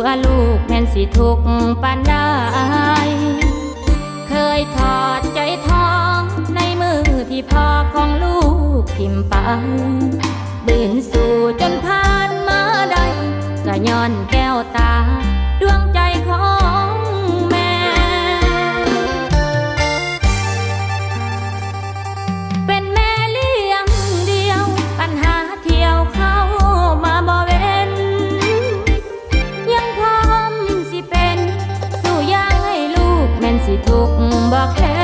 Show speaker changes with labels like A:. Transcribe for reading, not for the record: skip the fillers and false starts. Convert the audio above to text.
A: ว่าลูกแม่นสิทุกข์ปานใดเคยทอดใจท้อในมือที่พ่อของลูกทิ่มไปดืนสู่จนผ่านมาได้ก็ย้อนแก้วตาดวงใจของแม่เป็นแม่เลี้ยงเดียวปัญหาเที่ยวเข้ามาบ่เว้นยังพร้อมสิเป็นสู้อย่างให้ลูกแม่นสิทุกข์บ่แค่